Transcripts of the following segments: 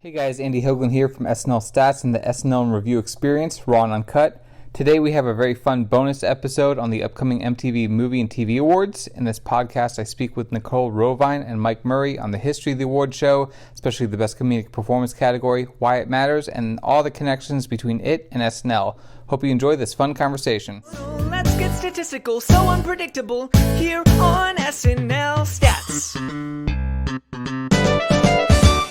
Hey guys, Andy Hoglund here from SNL Stats and the SNL Review Experience, Raw and Uncut. Today we have a very fun bonus episode on the upcoming MTV Movie and TV Awards. In this podcast, I speak with Nicole Rovine and Mike Murray on the history of the award show, especially the Best Comedic Performance category, why it matters, and all the connections between it and SNL. Hope you enjoy this fun conversation. Let's get statistical, so unpredictable, here on SNL Stats.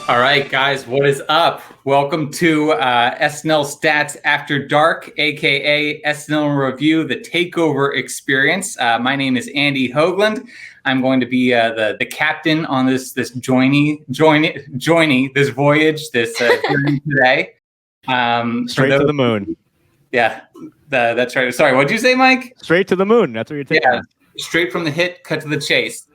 All right, guys, what is up? Welcome to SNL Stats After Dark, aka SNL Review, the Takeover Experience. My name is Andy Hoglund. I'm going to be the captain on this journey, this voyage, this journey today. Straight to the moon. Yeah, that's right. Sorry, what'd you say, Mike? Straight to the moon. That's what you're taking. Yeah, straight from the hit, cut to the chase.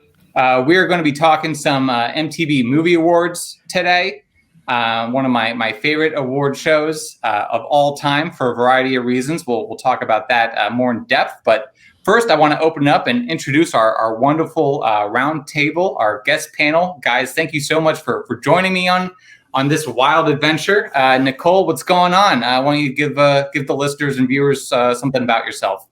We are going to be talking some MTV Movie Awards today. One of my favorite award shows of all time for a variety of reasons. We'll talk about that more in depth. But first, I want to open up and introduce our wonderful round table, our guest panel. Guys, thank you so much for joining me on this wild adventure. Nicole, what's going on? Why don't you give the listeners and viewers something about yourself?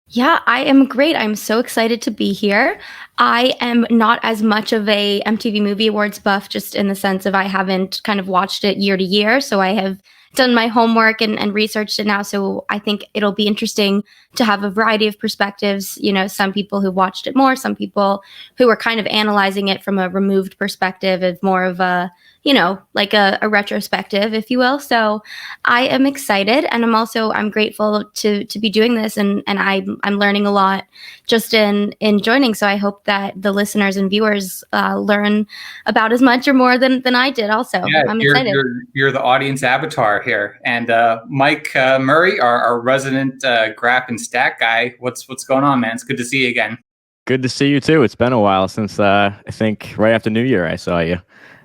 Yeah, I am great. I'm so excited to be here. I am not as much of a MTV Movie Awards buff, just in the sense of I haven't kind of watched it year to year. So I have done my homework and researched it now. So I think it'll be interesting to have a variety of perspectives. You know, some people who watched it more, some people who are kind of analyzing it from a removed perspective of more of a, you know, like a retrospective, if you will. So I am excited, and I'm grateful to be doing this, and I'm learning a lot just in joining. So I hope that the listeners and viewers learn about as much or more than I did. Also, yeah, I'm excited. You're the audience avatar here, and Mike Murray, our resident graph and stat guy. What's going on, man? It's good to see you again. Good to see you too. It's been a while since I think right after New Year I saw you.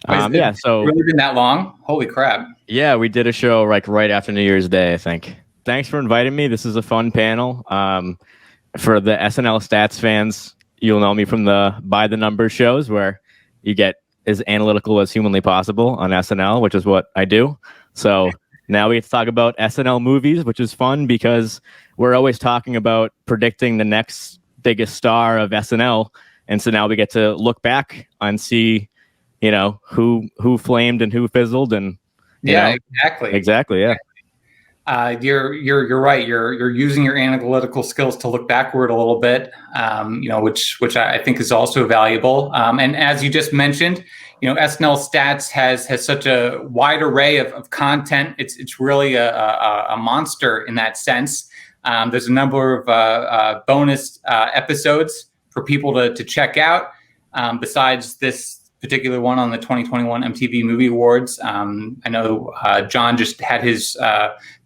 So really been that long? Holy crap! Yeah, we did a show like right after New Year's Day, I think. Thanks for inviting me. This is a fun panel. For the SNL Stats fans, you'll know me from the By the Numbers shows, where you get as analytical as humanly possible on SNL, which is what I do. So now we get to talk about SNL movies, which is fun because we're always talking about predicting the next biggest star of SNL, and so now we get to look back and see, you know, who flamed and who fizzled, and exactly. Yeah. You're right. You're using your analytical skills to look backward a little bit, which I think is also valuable. And as you just mentioned, you know, SNL Stats has such a wide array of content. It's really a monster in that sense. There's a number of bonus episodes for people to check out. Besides this particular one on the 2021 MTV Movie Awards. I know John just had his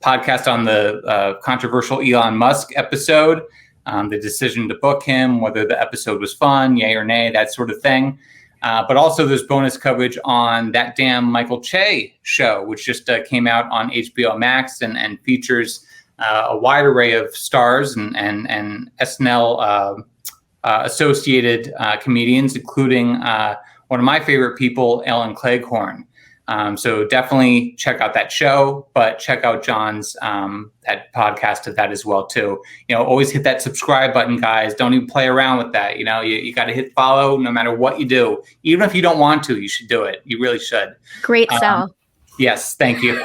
podcast on the controversial Elon Musk episode, the decision to book him, whether the episode was fun, yay or nay, that sort of thing. But also there's bonus coverage on That Damn Michael Che show, which just came out on HBO Max and features a wide array of stars and SNL associated comedians, including one of my favorite people, Ellen Cleghorn. So definitely check out that show, but check out John's that podcast of that as well too. You know, always hit that subscribe button, guys. Don't even play around with that. You know, you got to hit follow no matter what you do. Even if you don't want to, you should do it. You really should. Great sell. Yes, thank you.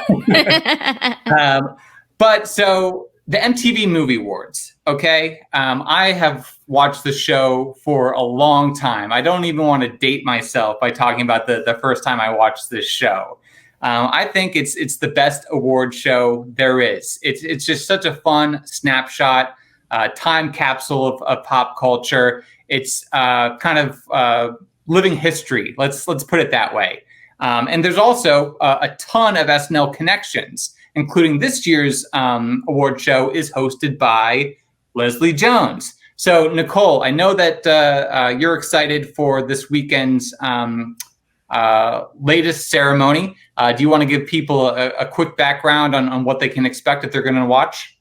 But so the MTV Movie Awards, okay? I have watched the show for a long time. I don't even want to date myself by talking about the first time I watched this show. I think it's the best award show there is. It's just such a fun snapshot, time capsule of pop culture. It's kind of living history. Let's put it that way. And there's also a ton of SNL connections, including this year's award show is hosted by Leslie Jones. So, Nicole, I know that you're excited for this weekend's latest ceremony. Do you want to give people a quick background on what they can expect if they're going to watch?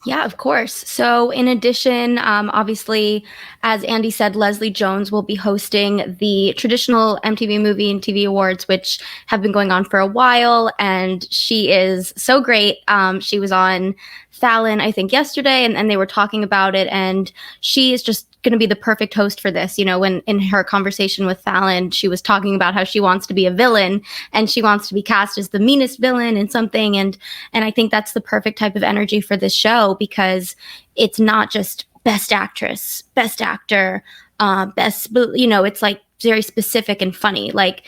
Yeah, of course. So, in addition, obviously, as Andy said, Leslie Jones will be hosting the traditional MTV Movie and TV Awards, which have been going on for a while. And she is so great. She was on Fallon, I think, yesterday, and they were talking about it. And she is just going to be the perfect host for this. You know, when in her conversation with Fallon, she was talking about how she wants to be a villain and she wants to be cast as the meanest villain in something. And I think that's the perfect type of energy for this show, because it's not just best actress, best actor, it's like very specific and funny, like,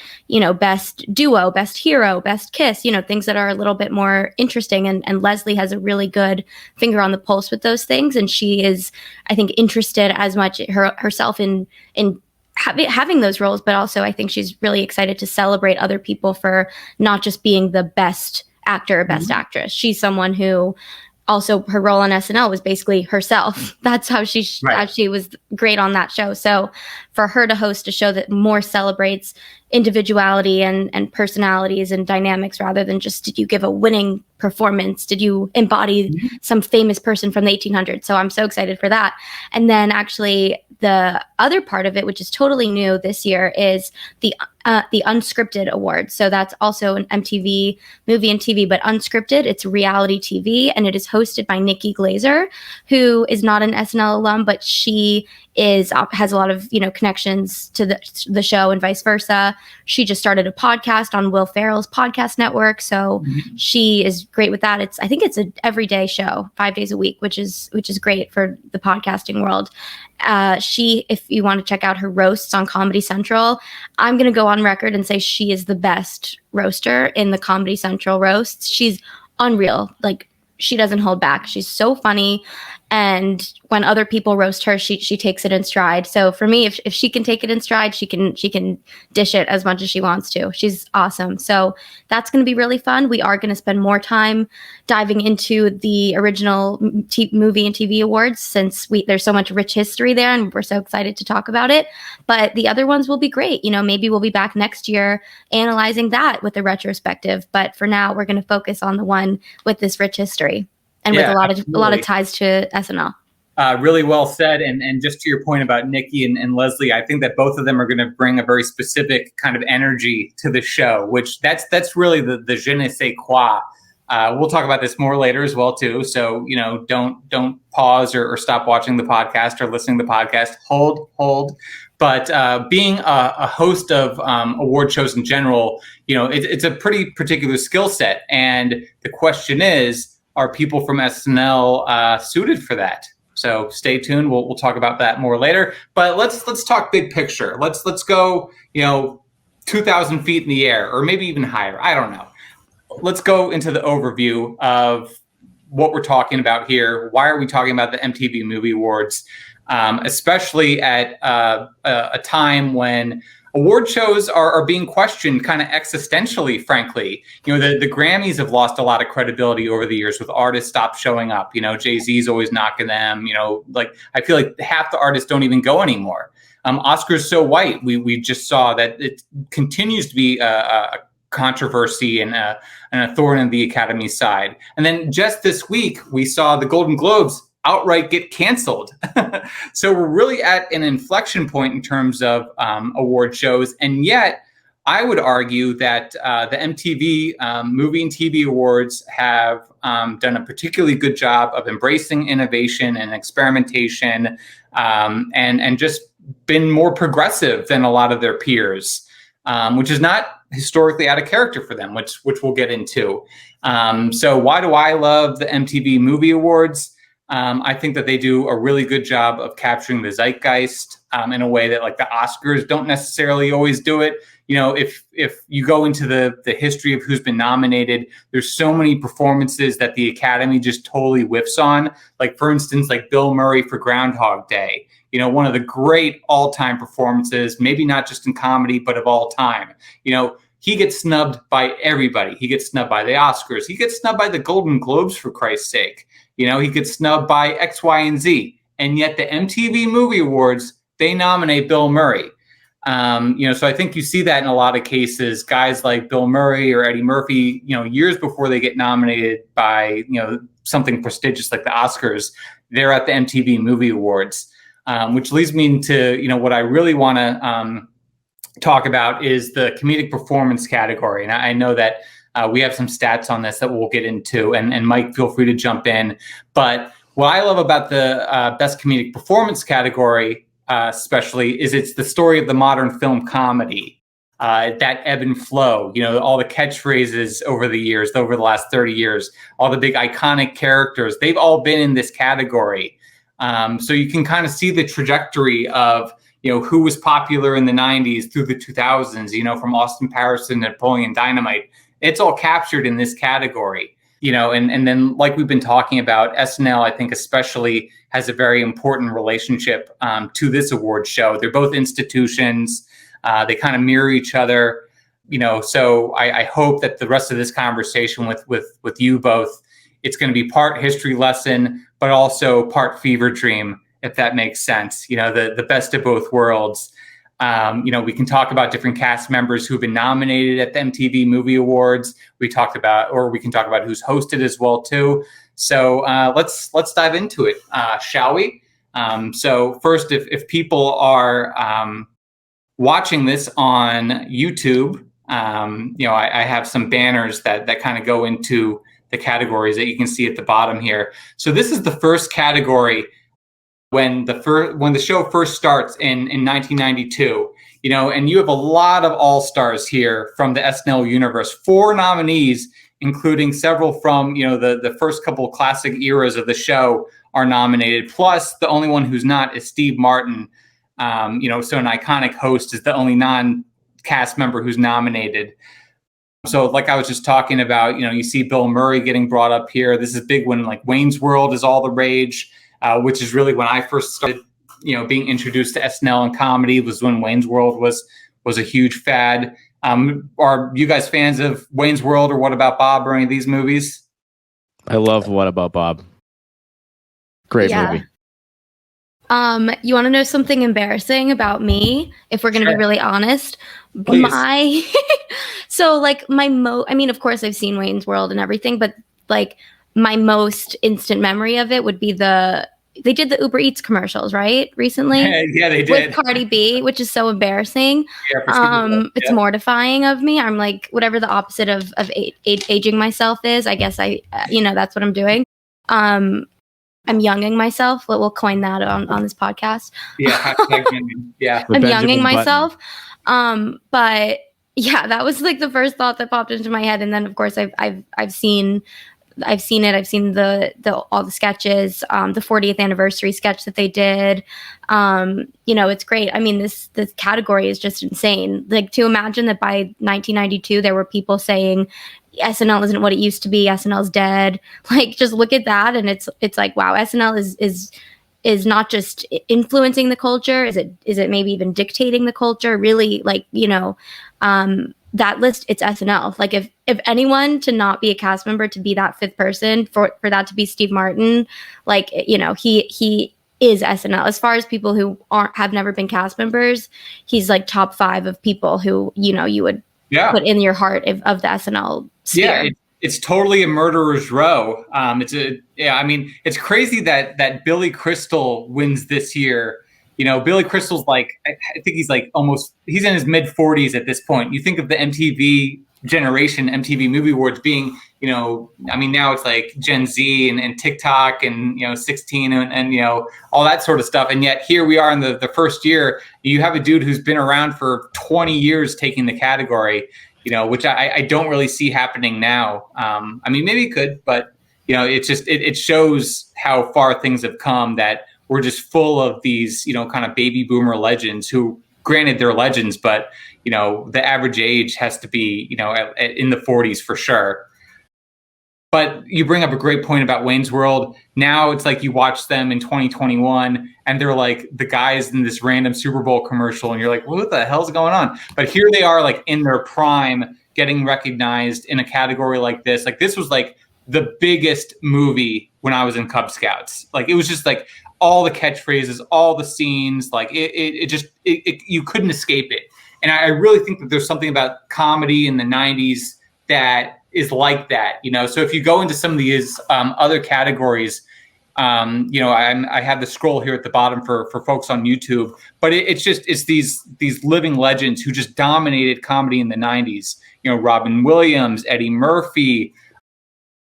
best duo, best hero, best kiss, things that are a little bit more interesting. And Leslie has a really good finger on the pulse with those things. And she is, I think, interested as much herself in having those roles, but also I think she's really excited to celebrate other people for not just being the best actor or best actress. She's someone who also, her role on SNL was basically herself. That's how she was great on that show. So for her to host a show that more celebrates individuality and personalities and dynamics, rather than just, did you give a winning performance? Did you embody some famous person from the 1800s? So I'm so excited for that. And then actually the other part of it, which is totally new this year, is the Unscripted Awards. So that's also an MTV Movie and TV, but unscripted. It's reality TV, and it is hosted by Nikki Glazer, who is not an SNL alum, but she has a lot of connections to the show and vice versa. She just started a podcast on Will Ferrell's podcast network, so she is great with that. I think it's an everyday show, 5 days a week, which is great for the podcasting world. If you want to check out her roasts on Comedy Central, I'm going to go on record and say she is the best roaster in the Comedy Central roasts. She's unreal. Like, she doesn't hold back. She's so funny. And when other people roast her, she takes it in stride. So for me, if she can take it in stride, she can dish it as much as she wants to. She's awesome. So that's going to be really fun. We are going to spend more time diving into the original movie and TV awards, since there's so much rich history there, and we're so excited to talk about it. But the other ones will be great. Maybe we'll be back next year analyzing that with a retrospective. But for now, we're going to focus on the one with this rich history. And with a lot of ties to SNL. Really well said. And just to your point about Nikki and Leslie, I think that both of them are going to bring a very specific kind of energy to the show, which that's really the je ne sais quoi. We'll talk about this more later as well too. So don't pause or stop watching the podcast or listening to the podcast. Hold. But being a host of award shows in general, it's a pretty particular skill set. And the question is, are people from SNL suited for that? So stay tuned. We'll talk about that more later. But let's talk big picture. Let's go 2,000 feet in the air, or maybe even higher. I don't know. Let's go into the overview of what we're talking about here. Why are we talking about the MTV Movie Awards, especially at a time when award shows are being questioned kind of existentially, frankly. The Grammys have lost a lot of credibility over the years with artists stopped showing up. Jay-Z's always knocking them. I feel like half the artists don't even go anymore. Oscars so white. We just saw that it continues to be a controversy and a thorn in the Academy's side. And then just this week, we saw the Golden Globes outright get canceled. So we're really at an inflection point in terms of award shows. And yet I would argue that the MTV Movie and TV Awards have done a particularly good job of embracing innovation and experimentation, and just been more progressive than a lot of their peers, which is not historically out of character for them, which we'll get into. So why do I love the MTV Movie Awards? I think that they do a really good job of capturing the zeitgeist in a way that like the Oscars don't necessarily always do it. If you go into the history of who's been nominated, there's so many performances that the Academy just totally whiffs on. Like, for instance, like Bill Murray for Groundhog Day, one of the great all-time performances, maybe not just in comedy, but of all time. He gets snubbed by everybody. He gets snubbed by the Oscars. He gets snubbed by the Golden Globes, for Christ's sake. He gets snubbed by X, Y, and Z. And yet the MTV Movie Awards, they nominate Bill Murray. So I think you see that in a lot of cases, guys like Bill Murray or Eddie Murphy, years before they get nominated by, something prestigious like the Oscars, they're at the MTV Movie Awards, which leads me into, what I really want to talk about is the comedic performance category. And I know that we have some stats on this that we'll get into, and Mike, feel free to jump in. But what I love about the best comedic performance category, especially, is it's the story of the modern film comedy. That ebb and flow, all the catchphrases over the last 30 years, all the big iconic characters, they've all been in this category. So you can kind of see the trajectory of, who was popular in the 90s through the 2000s, from Austin Powers to Napoleon Dynamite. It's all captured in this category, and then like we've been talking about, SNL, I think especially, has a very important relationship to this award show. They're both institutions. They kind of mirror each other, so I hope that the rest of this conversation with you both, it's going to be part history lesson, but also part fever dream, if that makes sense. The best of both worlds. We can talk about different cast members who've been nominated at the MTV Movie Awards. We can talk about who's hosted as well too. So let's dive into it, shall we? So first, if people are watching this on YouTube, I have some banners that kind of go into the categories that you can see at the bottom here. So this is the first category when the show first starts in 1992. And you have a lot of all-stars here from the SNL universe. 4 nominees, including several from the first couple of classic eras of the show, are nominated. Plus, the only one who's not is Steve Martin. So an iconic host is the only non-cast member who's nominated. So like I was just talking about, you see Bill Murray getting brought up here. This is big when like Wayne's World is all the rage, which is really when I first started, being introduced to SNL and comedy, was when Wayne's World was a huge fad. Are you guys fans of Wayne's World or What About Bob or any of these movies? I love What About Bob. Great movie. You want to know something embarrassing about me? If we're going to be really honest, Please. Of course I've seen Wayne's World and everything, but like my most instant memory of it would be they did the Uber Eats commercials, right? Recently. Yeah, they did. With Cardi B, which is so embarrassing. It's mortifying of me. I'm like, whatever the opposite of aging myself is, I guess that's what I'm doing. I'm younging myself. We'll coin that on this podcast. Yeah, yeah. I'm younging myself. But yeah, that was like the first thought that popped into my head. And then of course I've seen it. I've seen all the sketches, the 40th anniversary sketch that they did. It's great. I mean, this category is just insane. Like, to imagine that by 1992 there were people saying SNL isn't what it used to be. SNL's dead. Like, just look at that, and it's like, wow, SNL is not just influencing the culture. Is it maybe even dictating the culture? Really, like, that list, it's SNL. Like, if anyone to not be a cast member, to be that 5th person, for that to be Steve Martin, like, he is SNL. As far as people who have never been cast members, he's like top 5 of people who you would put in your heart of the SNL sphere. Yeah, it's totally a murderer's row. It's crazy that Billy Crystal wins this year. Billy Crystal's like, I think he's like he's in his mid 40s at this point. You think of the MTV generation, MTV Movie Awards being, now it's like Gen Z and TikTok and, 16 and all that sort of stuff. And yet here we are in the first year, you have a dude who's been around for 20 years taking the category, which I don't really see happening now. Maybe it could, but, it shows how far things have come, that we're just full of these, kind of baby boomer legends who, granted, they're legends, but, the average age has to be, in the 40s for sure. But you bring up a great point about Wayne's World. Now it's like you watch them in 2021 and they're like the guys in this random Super Bowl commercial and you're like, what the hell's going on? But here they are, like, in their prime, getting recognized in a category like this. Like, this was like the biggest movie when I was in Cub Scouts. Like, it was just like all the catchphrases, all the scenes, like it you couldn't escape it. And I really think that there's something about comedy in the 90s that is like that, So if you go into some of these other categories, I have the scroll here at the bottom for folks on YouTube, but it's these living legends who just dominated comedy in the 90s. Robin Williams, Eddie Murphy,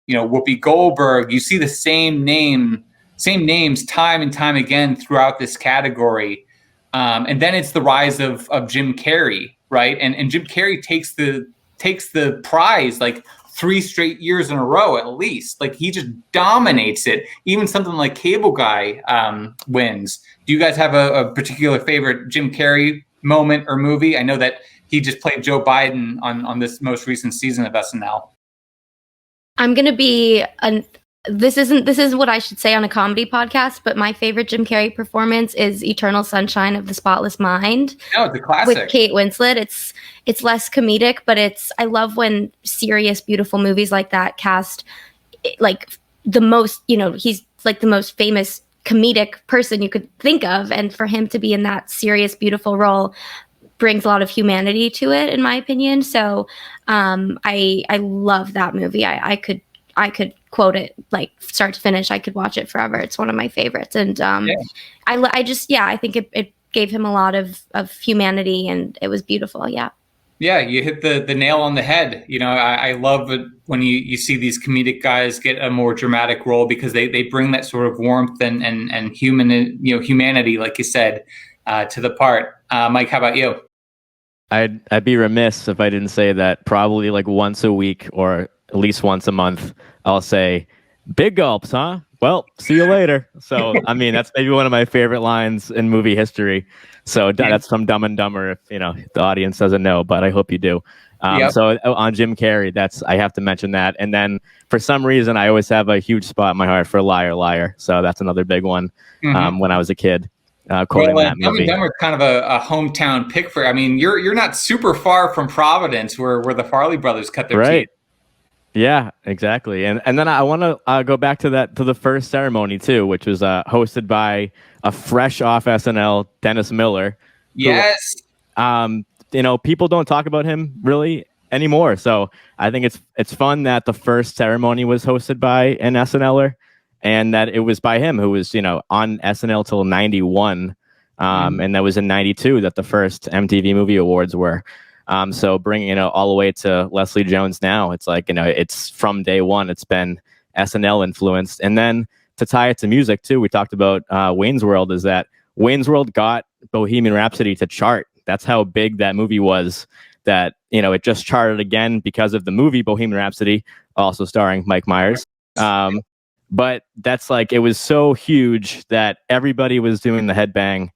Whoopi Goldberg. You see the same names time and time again throughout this category. And then it's the rise of Jim Carrey, right? And Jim Carrey takes the prize like 3 straight years in a row, at least. Like, he just dominates it. Even something like Cable Guy wins. Do you guys have a particular favorite Jim Carrey moment or movie? I know that he just played Joe Biden on this most recent season of SNL. I'm going to be this is what I should say on a comedy podcast, but my favorite Jim Carrey performance is Eternal Sunshine of the Spotless Mind. No, it's a classic. With Kate Winslet. It's less comedic, but I love when serious, beautiful movies like that cast like the most, he's like the most famous comedic person you could think of. And for him to be in that serious, beautiful role brings a lot of humanity to it, in my opinion. So I love that movie. I could quote it like start to finish. I could watch it forever. It's one of my favorites. And I think it gave him a lot of humanity, and it was beautiful. Yeah. Yeah, you hit the nail on the head. I love it when you see these comedic guys get a more dramatic role, because they bring that sort of warmth and humanity, like you said, to the part. Mike, how about you? I'd be remiss if I didn't say that probably like once a week or at least once a month, I'll say, "Big gulps, huh? Well, see you later." So, I mean, that's maybe one of my favorite lines in movie history. So that's from Dumb and Dumber, if the audience doesn't know, but I hope you do. So on Jim Carrey, I have to mention that. And then for some reason, I always have a huge spot in my heart for Liar Liar. So that's another big one when I was a kid. Quoting that movie. Dumb and Dumber is kind of a hometown pick for. I mean, you're not super far from Providence, where the Farley brothers cut their teeth. Yeah, exactly. And then I want to go back to the first ceremony too, which was hosted by a fresh off SNL Dennis Miller. Yes. Who, people don't talk about him really anymore. So I think it's fun that the first ceremony was hosted by an SNLer, and that it was by him, who was on SNL till 91, and that was in 92 that the first MTV Movie Awards were. So bringing it all the way to Leslie Jones now, it's like, it's from day one, it's been SNL influenced. And then to tie it to music too, we talked about Wayne's World, is that Wayne's World got Bohemian Rhapsody to chart. That's how big that movie was, that, it just charted again because of the movie Bohemian Rhapsody, also starring Mike Myers. But that's like, it was so huge that everybody was doing the headbang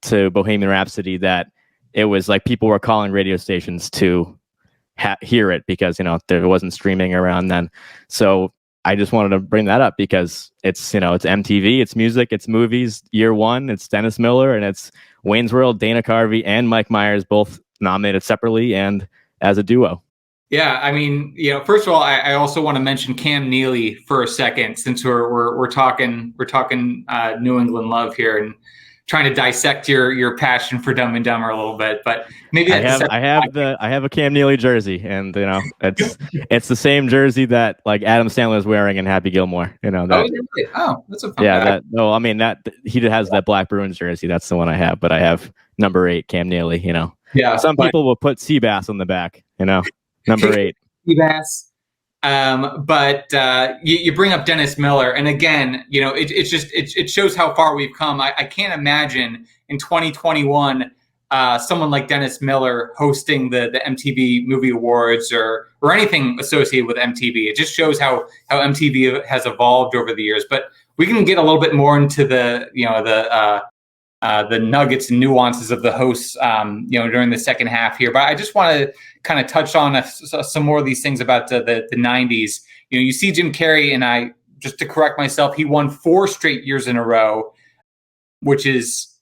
to Bohemian Rhapsody that it was like people were calling radio stations to hear it, because there wasn't streaming around then. So I just wanted to bring that up because it's it's MTV, it's music, it's movies. Year one, it's Dennis Miller, and it's Wayne's World, Dana Carvey and Mike Myers, both nominated separately and as a duo. Yeah, I mean, first of all, I also want to mention Cam Neely for a second, since we're talking New England love here and trying to dissect your passion for Dumb and Dumber a little bit, but maybe I have a Cam Neely jersey, and it's the same jersey that like Adam Sandler is wearing in Happy Gilmore. That's a fun fact. That he has that Black Bruins jersey. That's the one I have, but I have number 8 Cam Neely. Some people will put Seabass on the back. Number 8 Seabass. But you bring up Dennis Miller, and again, it shows how far we've come. I can't imagine in 2021 someone like Dennis Miller hosting the MTV Movie Awards or anything associated with MTV. It just shows how MTV has evolved over the years. But we can get a little bit more into the nuggets and nuances of the hosts, during the second half here. But I just want to kind of touch on some more of these things about the 90s. You see Jim Carrey, and just to correct myself, he won 4 straight years in a row, which is,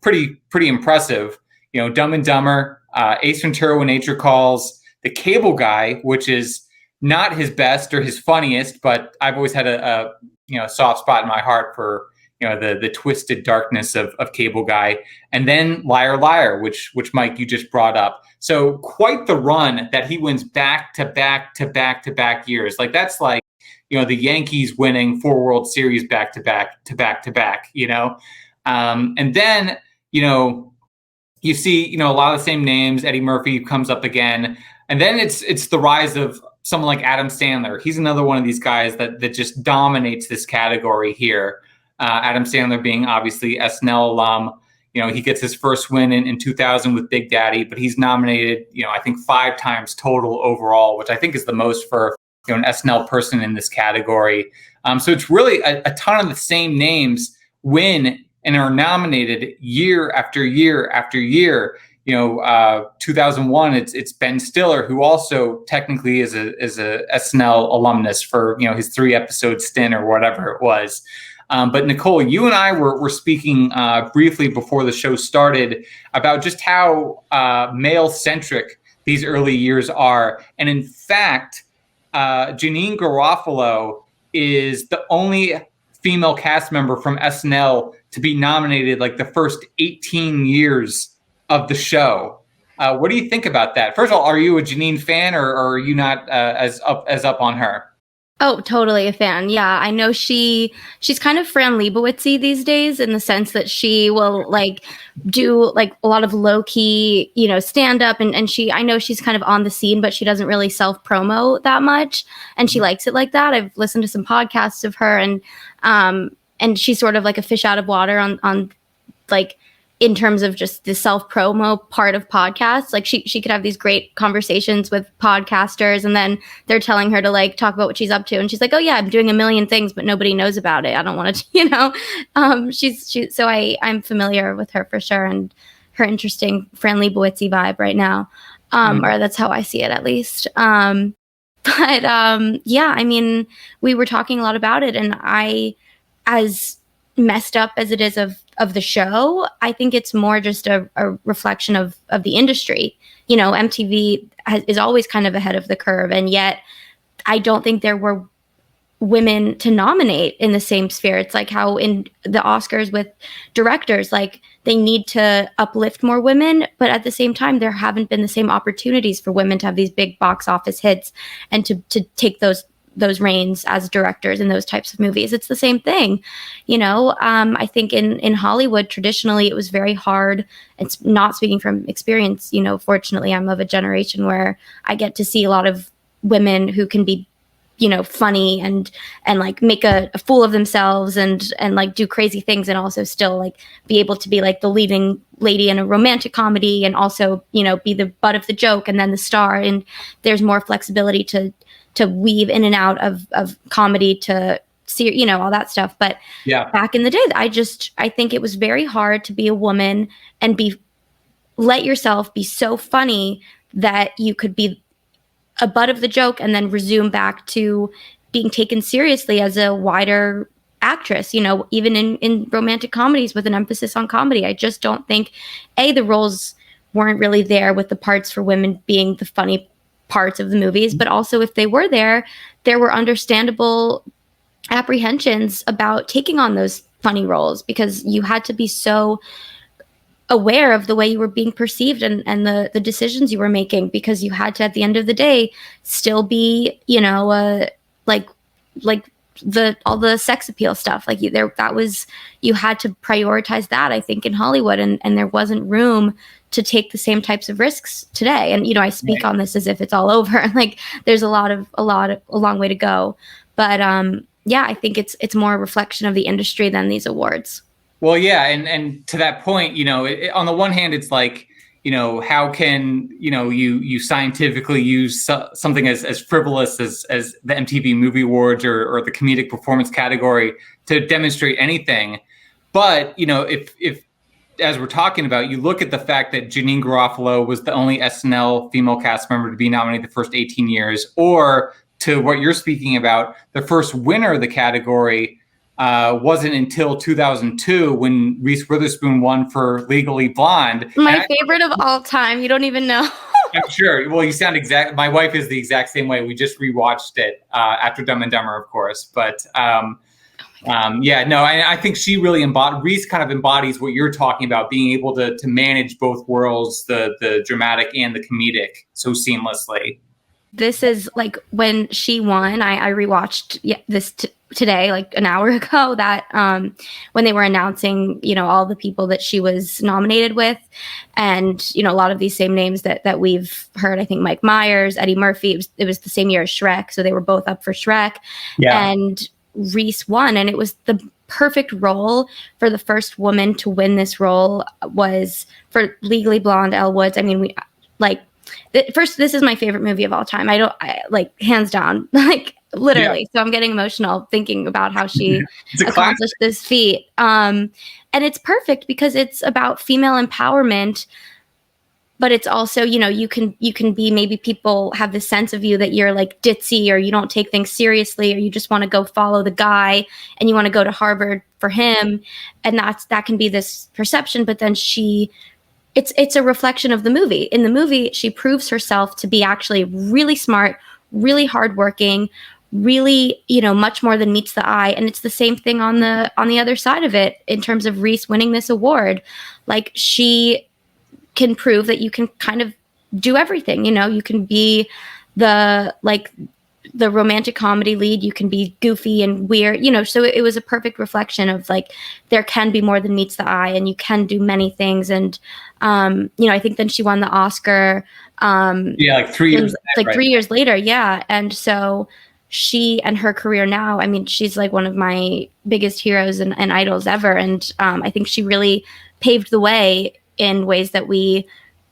pretty impressive. Dumb and Dumber, Ace Ventura: When Nature Calls, The Cable Guy, which is not his best or his funniest, but I've always had a soft spot in my heart for the twisted darkness of Cable Guy, and then Liar Liar, which Mike, you just brought up. So quite the run that he wins back to back to back to back years. Like that's like, the Yankees winning 4 World Series back to back to back to back, and then, you see, a lot of the same names. Eddie Murphy comes up again. And then it's the rise of someone like Adam Sandler. He's another one of these guys that just dominates this category here. Adam Sandler being obviously SNL alum. He gets his first win in 2000 with Big Daddy, but he's nominated, I think 5 times total overall, which I think is the most for an SNL person in this category. So it's really a ton of the same names win and are nominated year after year after year. 2001, it's Ben Stiller, who also technically is a SNL alumnus for his 3-episode stint or whatever it was. But Nicole, you and I were speaking briefly before the show started about just how male-centric these early years are, and in fact, Janeane Garofalo is the only female cast member from SNL to be nominated like the first 18 years of the show. What do you think about that? First of all, are you a Janeane fan, or are you not as up on her? Oh, totally a fan. Yeah, I know she's kind of Fran Lebowitz-y these days in the sense that she will like do like a lot of low key, stand up, and I know she's kind of on the scene, but she doesn't really self promo that much, and she likes it like that. I've listened to some podcasts of her, and she's sort of like a fish out of water on like, in terms of just the self-promo part of podcasts. Like she could have these great conversations with podcasters, and then they're telling her to like talk about what she's up to, and she's like, oh yeah, I'm doing a million things, but nobody knows about it. I don't want to, so I'm familiar with her for sure, and her interesting Fran Lebowitz-y vibe right now. Or that's how I see it, at least. Yeah, I mean, we were talking a lot about it, and as messed up as it is of the show, I think it's more just a reflection of the industry. MTV is always kind of ahead of the curve, and yet I don't think there were women to nominate in the same sphere. It's like how in the Oscars with directors, like they need to uplift more women, but at the same time, there haven't been the same opportunities for women to have these big box office hits and to take those reins as directors in those types of movies. It's the same thing. I think in Hollywood, traditionally, it was very hard. It's not speaking from experience. Fortunately, I'm of a generation where I get to see a lot of women who can be, funny and like make a fool of themselves and like do crazy things, and also still like be able to be like the leading lady in a romantic comedy, and also, be the butt of the joke and then the star. And there's more flexibility to weave in and out of comedy to see, all that stuff. But yeah, back in the day, I think it was very hard to be a woman and let yourself be so funny that you could be a butt of the joke and then resume back to being taken seriously as a wider actress, even in romantic comedies with an emphasis on comedy. I just don't think, the roles weren't really there with the parts for women being the funny parts of the movies, but also if they were there were understandable apprehensions about taking on those funny roles, because you had to be so aware of the way you were being perceived and the decisions you were making, because you had to, at the end of the day, still be, all the sex appeal stuff. Like you had to prioritize that, I think, in Hollywood, and there wasn't room to take the same types of risks today. And, I speak on this as if it's all over. Like there's a long way to go. But yeah, I think it's more a reflection of the industry than these awards. Well, yeah. And to that point, on the one hand, it's like, how can, you scientifically use something as frivolous as the MTV Movie Awards or the comedic performance category to demonstrate anything. But, if as we're talking about, you look at the fact that Janeane Garofalo was the only SNL female cast member to be nominated the first 18 years, or to what you're speaking about, the first winner of the category wasn't until 2002 when Reese Witherspoon won for Legally Blonde. My favorite of all time. You don't even know. I'm sure. Well, you sound exact. My wife is the exact same way. We just rewatched it after Dumb and Dumber, of course. But Yeah, no, I think she really Reese kind of embodies what you're talking about, being able to manage both worlds, the dramatic and the comedic, so seamlessly. This is like when she won. I rewatched this today, like an hour ago. That when they were announcing, all the people that she was nominated with, and a lot of these same names that we've heard. I think Mike Myers, Eddie Murphy. It was the same year as Shrek, so they were both up for Shrek. Yeah. And Reese won, and it was the perfect role for the first woman to win this role. Was for Legally Blonde, Elle Woods. I mean, first, this is my favorite movie of all time. I like hands down, like literally. Yeah. So I'm getting emotional thinking about how she accomplished this feat. And it's perfect because it's about female empowerment. But it's also, you can be, maybe people have this sense of you that you're like ditzy, or you don't take things seriously, or you just want to go follow the guy and you want to go to Harvard for him. And that can be this perception. But then it's a reflection of the movie. In the movie, she proves herself to be actually really smart, really hardworking, really, much more than meets the eye. And it's the same thing on the other side of it in terms of Reese winning this award. Like, she can prove that you can kind of do everything. You can be the romantic comedy lead, you can be goofy and weird, so it was a perfect reflection of like, there can be more than meets the eye, and you can do many things. And I think then she won the Oscar 3 years later, 3 years later. Yeah. And so she and her career now, I mean, she's like one of my biggest heroes and idols ever. And I think she really paved the way in ways that we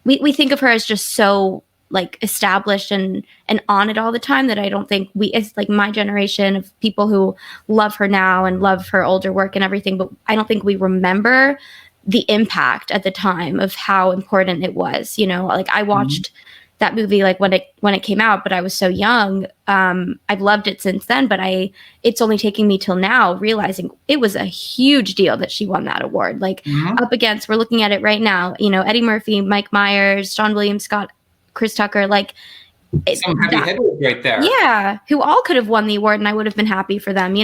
think of her as just so like established and on it all the time, that I don't think it's like my generation of people who love her now and love her older work and everything, but I don't think we remember the impact at the time of how important it was. Like, I watched that movie like when it came out, but I was so young. I've loved it since then, but it's only taking me till now realizing it was a huge deal that she won that award. Like, up against, we're looking at it right now, Eddie Murphy, Mike Myers, Sean William Scott, Chris Tucker, like some heavy hitters right there. Yeah, who all could have won the award, and I would have been happy for them,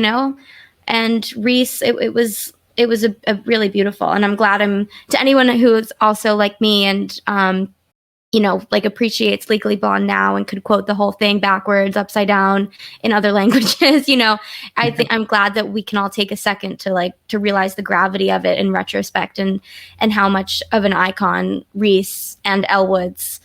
And Reese, it was a really beautiful, and I'm glad to anyone who is also like me and like appreciates Legally Blonde now and could quote the whole thing backwards, upside down in other languages. I think I'm glad that we can all take a second to realize the gravity of it in retrospect, and how much of an icon Reese and Elle Woods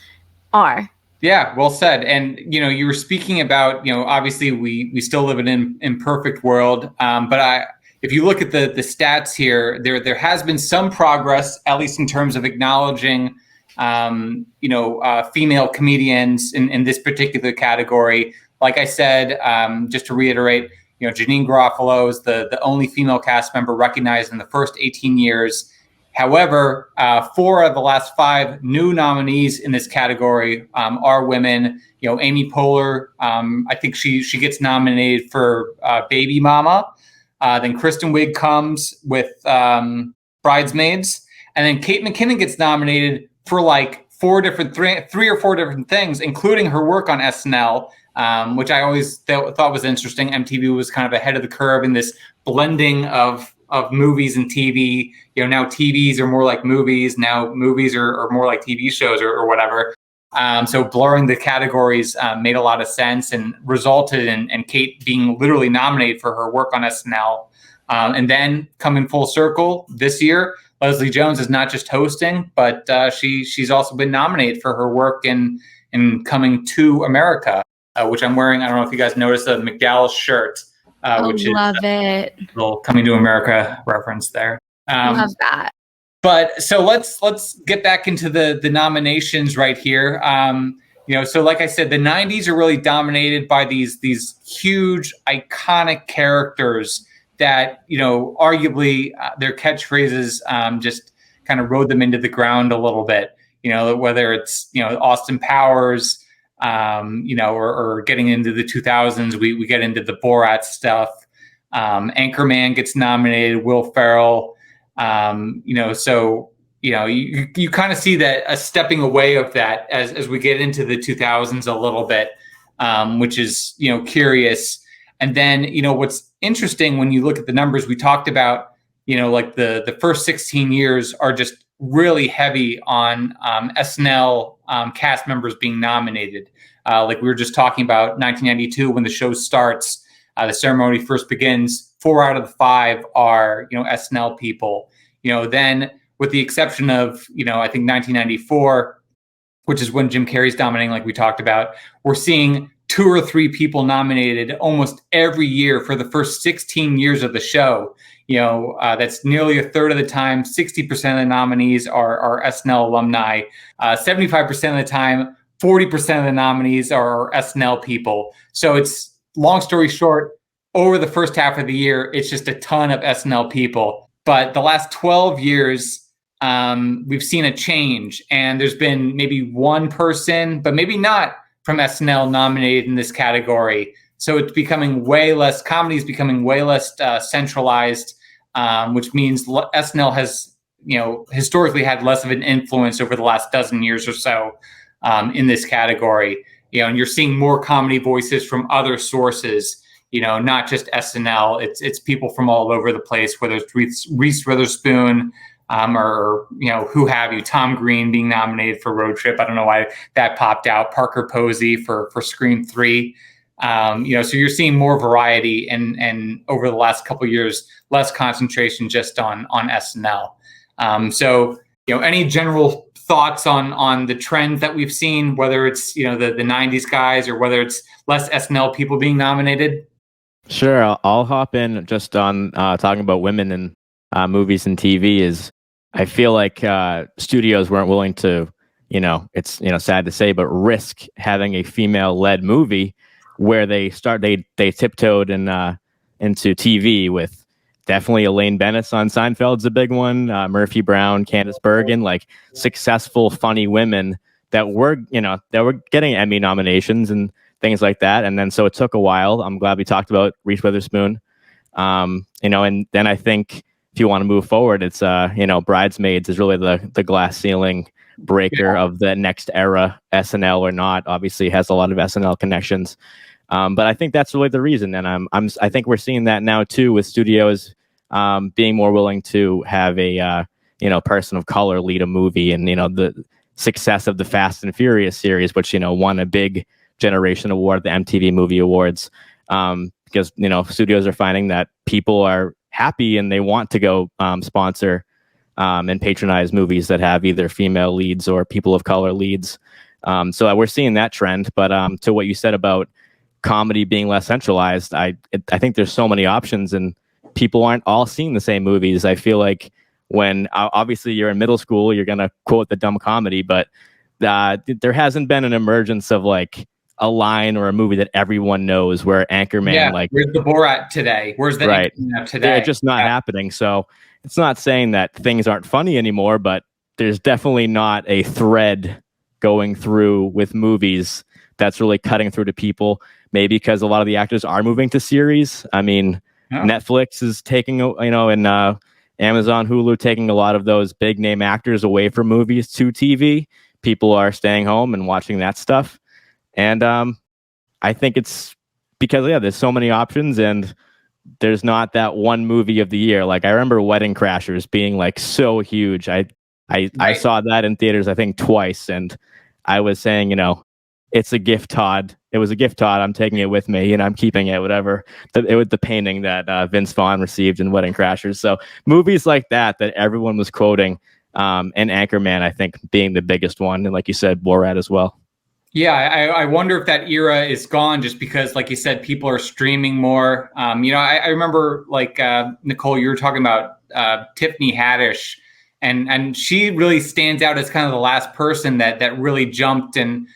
are. Yeah, well said. And you were speaking about obviously we still live in an imperfect world, but if you look at the stats here, there has been some progress, at least in terms of acknowledging female comedians in this particular category. Like I said, just to reiterate, Janine Garofalo is the only female cast member recognized in the first 18 years. However, 4 of the last 5 new nominees in this category are women. Amy Poehler, I think she gets nominated for Baby Mama. Then Kristen Wiig comes with Bridesmaids, and then Kate McKinnon gets nominated for like 3 or 4 different things, including her work on SNL, which I always thought was interesting. MTV was kind of ahead of the curve in this blending of movies and TV. Now TVs are more like movies. Now movies are more like TV shows or whatever. So blurring the categories made a lot of sense and resulted in Kate being literally nominated for her work on SNL. And then coming full circle this year, Leslie Jones is not just hosting, but she's also been nominated for her work in Coming to America, which I'm wearing. I don't know if you guys noticed a McDowell's shirt. Which love is it. A little Coming to America reference there. Love that. But so let's get back into the nominations right here. So like I said, the 90s are really dominated by these huge iconic characters that arguably their catchphrases just kind of rode them into the ground a little bit. Whether it's Austin Powers. Or getting into the 2000s, we get into the Borat stuff. Anchorman gets nominated, Will Ferrell. So you kind of see that a stepping away of that as we get into the 2000s a little bit, which is curious. And then, what's interesting when you look at the numbers we talked about, like the first 16 years are just really heavy on SNL cast members being nominated. Like we were just talking about 1992 when the show starts, the ceremony first begins. 4 out of the 5 are, SNL people. Then with the exception of, I think 1994, which is when Jim Carrey's dominating, like we talked about, we're seeing 2 or 3 people nominated almost every year for the first 16 years of the show. That's nearly a third of the time. 60% of the nominees are SNL alumni. 75% of the time, 40% of the nominees are SNL people. So it's, long story short, over the first half of the year, it's just a ton of SNL people. But the last 12 years, we've seen a change, and there's been maybe one person, but maybe not, from SNL nominated in this category. So it's becoming way less, comedy is becoming way less centralized, which means SNL has, historically had less of an influence over the last dozen years or so in this category. And you're seeing more comedy voices from other sources, not just SNL. It's people from all over the place, whether it's Reese Witherspoon, or who have you, Tom Green being nominated for Road Trip. I don't know why that popped out. Parker Posey for Scream 3. So you're seeing more variety, and over the last couple of years, less concentration just on SNL. So any general thoughts on the trends that we've seen, whether it's the 90s guys or whether it's less SNL people being nominated? Sure, I'll hop in just on talking about women in movies and TV. Is I feel like studios weren't willing to, it's sad to say, but risk having a female-led movie where they tiptoed into TV with definitely Elaine Bennis on Seinfeld's a big one, Murphy Brown, Candice Bergen, like successful, funny women that were getting Emmy nominations and things like that. And then so it took a while. I'm glad we talked about Reese Witherspoon. And then I think if you want to move forward, it's Bridesmaids is really the glass ceiling breaker of the next era, SNL or not. Obviously has a lot of SNL connections. But I think that's really the reason. And I think we're seeing that now too, with studios being more willing to have a person of color lead a movie. And the success of the Fast and Furious series, which won a big generation award, the MTV Movie Awards, because studios are finding that people are happy and they want to go sponsor and patronize movies that have either female leads or people of color leads. So we're seeing that trend. But to what you said about comedy being less centralized, I think there's so many options and people aren't all seeing the same movies. I feel like when obviously you're in middle school, you're going to quote the dumb comedy, but there hasn't been an emergence of like a line or a movie that everyone knows where Anchorman, where's the Borat today? Where's the Anchorman today? They're just not happening. So it's not saying that things aren't funny anymore, but there's definitely not a thread going through with movies that's really cutting through to people. Maybe because a lot of the actors are moving to series. I mean, Netflix is taking, and Amazon, Hulu taking a lot of those big name actors away from movies to TV. People are staying home and watching that stuff. And I think it's because, there's so many options and there's not that one movie of the year. Like I remember Wedding Crashers being like so huge. I saw that in theaters, I think twice. And I was saying, it's a gift, Todd. It was a gift, Todd. I'm taking it with me and I'm keeping it, whatever. It was the painting that Vince Vaughn received in Wedding Crashers. So movies like that everyone was quoting, and Anchorman, I think, being the biggest one. And like you said, Borat as well. Yeah, I wonder if that era is gone just because, like you said, people are streaming more. I remember, like, Nicole, you were talking about Tiffany Haddish, and she really stands out as kind of the last person that really jumped. And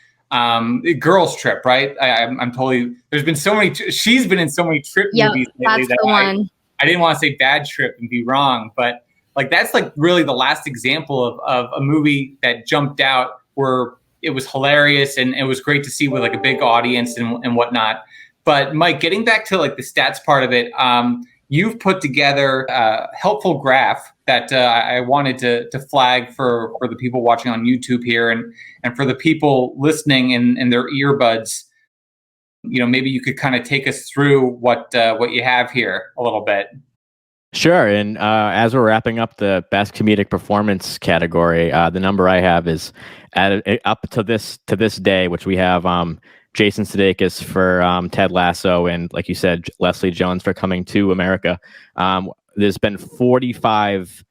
Girls Trip, right? I'm totally. There's been so many. She's been in so many Trip movies lately that I didn't want to say Bad Trip and be wrong, but like that's like really the last example of a movie that jumped out where it was hilarious and it was great to see with like a big audience and whatnot. But Mike, getting back to like the stats part of it, you've put together a helpful graph that I wanted to flag for the people watching on YouTube here and for the people listening in their earbuds. maybe you could kind of take us through what you have here a little bit. Sure. And as we're wrapping up the best comedic performance category, the number I have is up to this day, which we have Jason Sudeikis for Ted Lasso, and like you said, Leslie Jones for Coming to America. There's been 45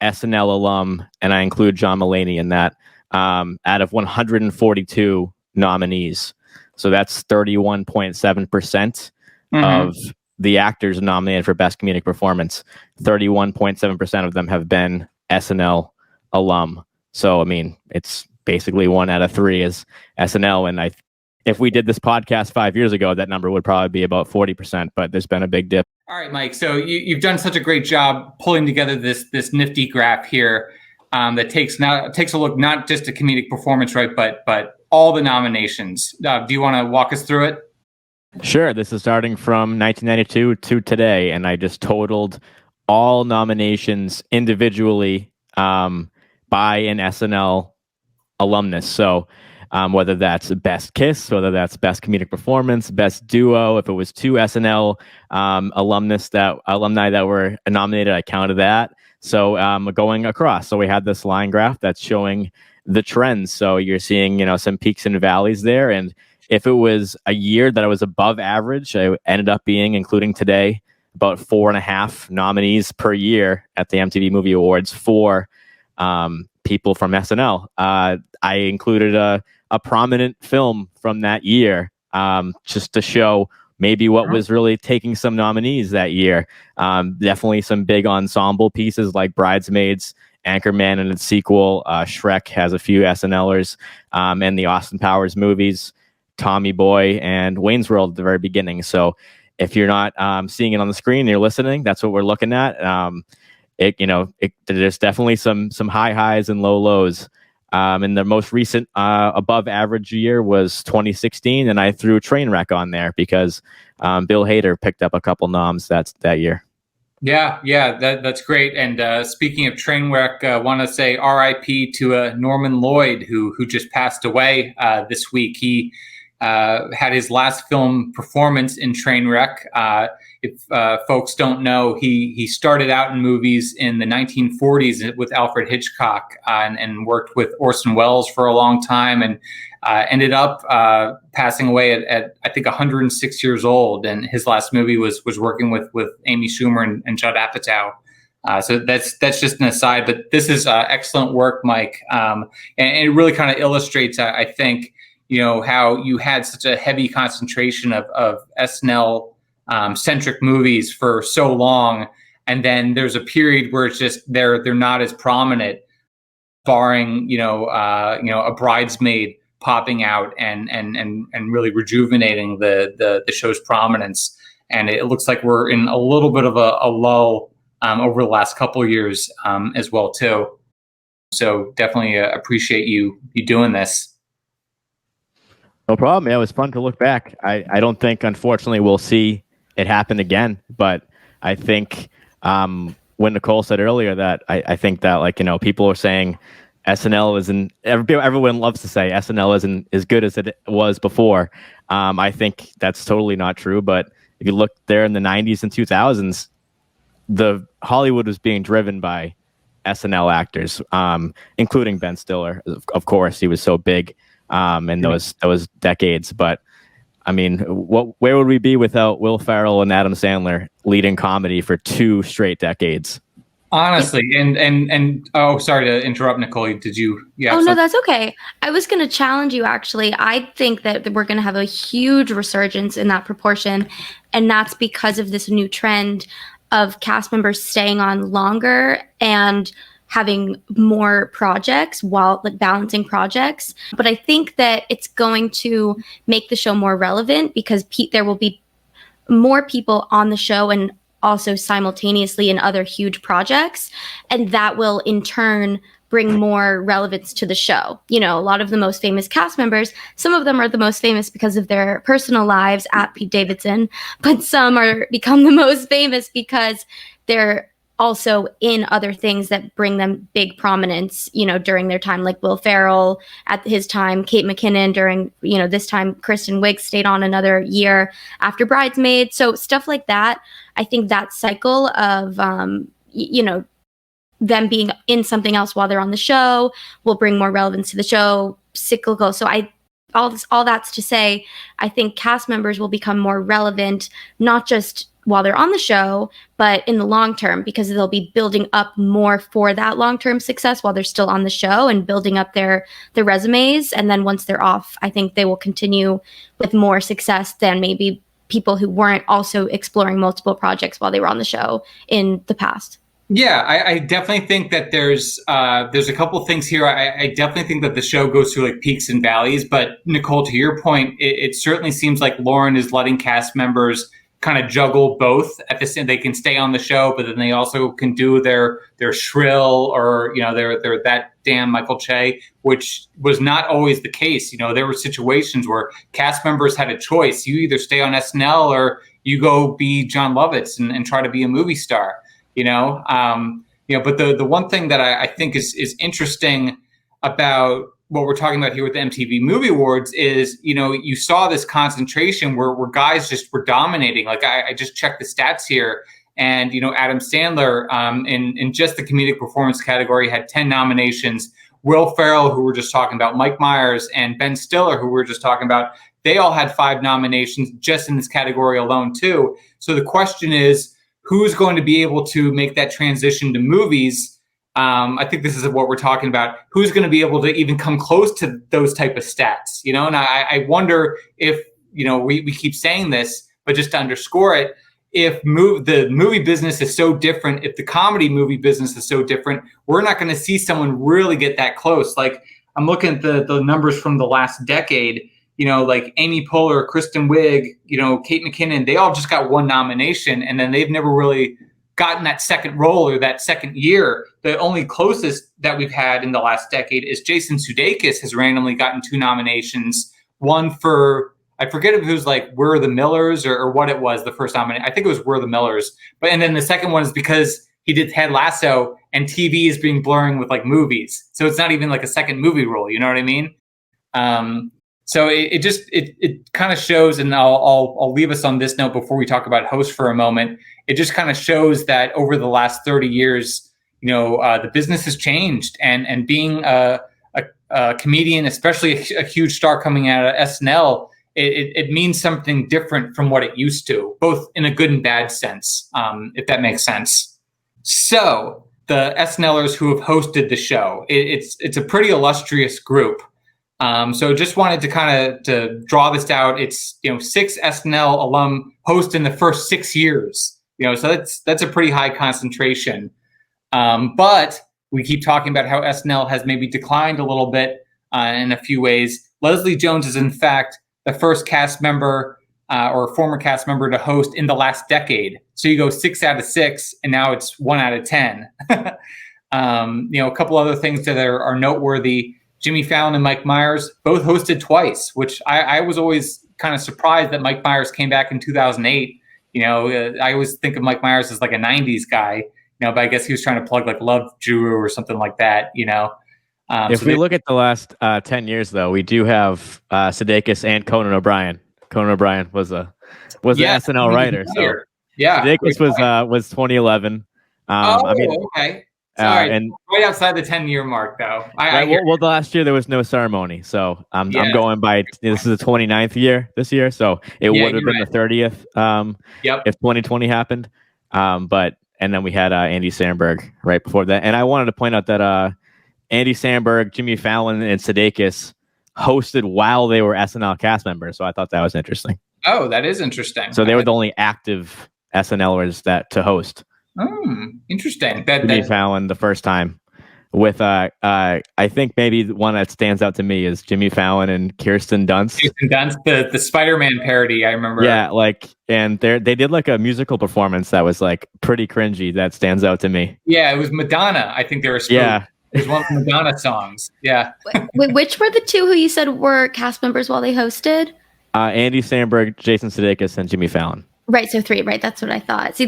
SNL alum, and I include John Mulaney in that, out of 142 nominees. So that's 31.7% of the actors nominated for Best Comedic Performance. 31.7% of them have been SNL alum. So, I mean, it's basically 1 out of 3 is SNL. And if we did this podcast 5 years ago, that number would probably be about 40%, but there's been a big dip. All right, Mike. So you've done such a great job pulling together this nifty graph here that takes a look not just at comedic performance, right, but all the nominations. Do you want to walk us through it? Sure. This is starting from 1992 to today, and I just totaled all nominations individually by an SNL alumnus. So whether that's Best Kiss, whether that's Best Comedic Performance, Best Duo, if it was 2 SNL alumni that were nominated, I counted that. So going across, so we had this line graph that's showing the trends. So you're seeing, some peaks and valleys there, and if it was a year that I was above average, I ended up being, including today, about 4.5 nominees per year at the MTV Movie Awards for people from SNL. I included a prominent film from that year just to show maybe what was really taking some nominees that year. Definitely some big ensemble pieces like Bridesmaids, Anchorman and its sequel. Shrek has a few SNLers, and the Austin Powers movies, Tommy Boy, and Wayne's World at the very beginning. So if you're not seeing it on the screen, you're listening, that's what we're looking at. There's definitely some high highs and low lows. And the most recent above average year was 2016, and I threw Trainwreck on there because Bill Hader picked up a couple noms that year. Yeah, that's great. And speaking of Trainwreck, I want to say R.I.P. to Norman Lloyd, who just passed away this week. He had his last film performance in Trainwreck. If folks don't know, he started out in movies in the 1940s with Alfred Hitchcock and worked with Orson Welles for a long time, and ended up passing away at I think 106 years old. And his last movie was working with Amy Schumer and Judd Apatow. So that's just an aside, but this is excellent work, Mike. And it really kind of illustrates, I think, how you had such a heavy concentration of SNL centric movies for so long, and then there's a period where it's just they're not as prominent, barring a Bridesmaid popping out and really rejuvenating the show's prominence. And it looks like we're in a little bit of a lull over the last couple of years as well too. So definitely appreciate you doing this. No problem. Yeah, it was fun to look back. I don't think, unfortunately, we'll see it happen again. But I think when Nicole said earlier that I think that people are saying SNL isn't, everyone loves to say SNL isn't as good as it was before. I think that's totally not true. But if you look there in the 90s and 2000s, the Hollywood was being driven by SNL actors, including Ben Stiller. Of course, he was so big in those decades. But I mean, where would we be without Will Ferrell and Adam Sandler leading comedy for 2 straight decades? Honestly, and oh, sorry to interrupt, Nicole. Did you? Yeah. Oh no, that's okay. I was going to challenge you. Actually, I think that we're going to have a huge resurgence in that proportion, and that's because of this new trend of cast members staying on longer and having more projects while balancing projects. But I think that it's going to make the show more relevant because there will be more people on the show and also simultaneously in other huge projects. And that will in turn bring more relevance to the show. A lot of the most famous cast members, some of them are the most famous because of their personal lives at Pete Davidson, but some become the most famous because they're also in other things that bring them big prominence, during their time, like Will Ferrell at his time, Kate McKinnon during, this time, Kristen Wiig stayed on another year after Bridesmaids. So stuff like that. I think that cycle of, them being in something else while they're on the show will bring more relevance to the show, cyclical. So all that's to say, I think cast members will become more relevant, not just while they're on the show, but in the long term, because they'll be building up more for that long-term success while they're still on the show and building up their resumes. And then once they're off, I think they will continue with more success than maybe people who weren't also exploring multiple projects while they were on the show in the past. Yeah, I definitely think that there's a couple of things here. I definitely think that the show goes through like peaks and valleys. But Nicole, to your point, it certainly seems like Lauren is letting cast members kind of juggle both at the same. They can stay on the show, but then they also can do their shrill or their that damn Michael Che, which was not always the case. There were situations where cast members had a choice. You either stay on SNL or you go be John Lovitz and try to be a movie star. But the one thing that I think is interesting about what we're talking about here with the MTV Movie Awards is, you saw this concentration where guys just were dominating. Like I just checked the stats here, and Adam Sandler in just the comedic performance category had 10 nominations. Will Ferrell, who we're just talking about, Mike Myers, and Ben Stiller, who we're just talking about, they all had 5 nominations just in this category alone too. So the question is, who's going to be able to make that transition to movies? I think this is what we're talking about. Who's going to be able to even come close to those type of stats? And I wonder if, we keep saying this, but just to underscore it, if the movie business is so different, if the comedy movie business is so different, we're not going to see someone really get that close. Like I'm looking at the numbers from the last decade. Like Amy Poehler, Kristen Wiig, Kate McKinnon, they all just got 1 nomination, and then they've never really gotten that second role or that second year. The only closest that we've had in the last decade is Jason Sudeikis has randomly gotten 2 nominations. One for, I forget if it was like We're the Millers or what it was, the first nomination. I think it was We're the Millers. And then the second one is because he did Ted Lasso, and TV is being blurring with like movies. So it's not even like a second movie role. You know what I mean? So it kind of shows, and I'll leave us on this note before we talk about hosts for a moment. It just kind of shows that over the last 30 years, the business has changed, and being a comedian, especially a huge star coming out of SNL, it means something different from what it used to, both in a good and bad sense, if that makes sense. So the SNLers who have hosted the show, it's a pretty illustrious group. So just wanted to kind of to draw this out. It's 6 SNL alum host in the first 6 years. So that's a pretty high concentration. But we keep talking about how SNL has maybe declined a little bit in a few ways. Leslie Jones is in fact the first cast member or former cast member to host in the last decade. So you go 6 out of 6, and now it's 1 out of 10. A couple other things that are noteworthy. Jimmy Fallon and Mike Myers both hosted twice, which I was always kind of surprised that Mike Myers came back in 2008. I always think of Mike Myers as like a 90s guy, but I guess he was trying to plug like Love Guru or something like that, If we look at the last 10 years, though, we do have Sudeikis and Conan O'Brien. Conan O'Brien was an SNL writer. So yeah, Sudeikis was 2011. Okay. Sorry, and right outside the 10-year mark, though. Well, the last year there was no ceremony, so I'm going by. This is the 29th year this year, so it would have been the 30th. If 2020 happened. And then we had Andy Samberg right before that. And I wanted to point out that Andy Samberg, Jimmy Fallon, and Sudeikis hosted while they were SNL cast members. So I thought that was interesting. Oh, that is interesting. So they were the only active SNLers to host. Interesting. Jimmy Fallon the first time with I think maybe the one that stands out to me is Jimmy Fallon and Kirsten Dunst. Kirsten Dunst, the Spider-Man parody, I remember. Yeah, and they did like a musical performance that was like pretty cringy. That stands out to me. Yeah, it was Madonna. I think they were. Yeah, it was one of the Madonna songs. Yeah. Wait, which were the 2 who you said were cast members while they hosted? Andy Samberg, Jason Sudeikis, and Jimmy Fallon. Right, so 3, right? That's what I thought. See,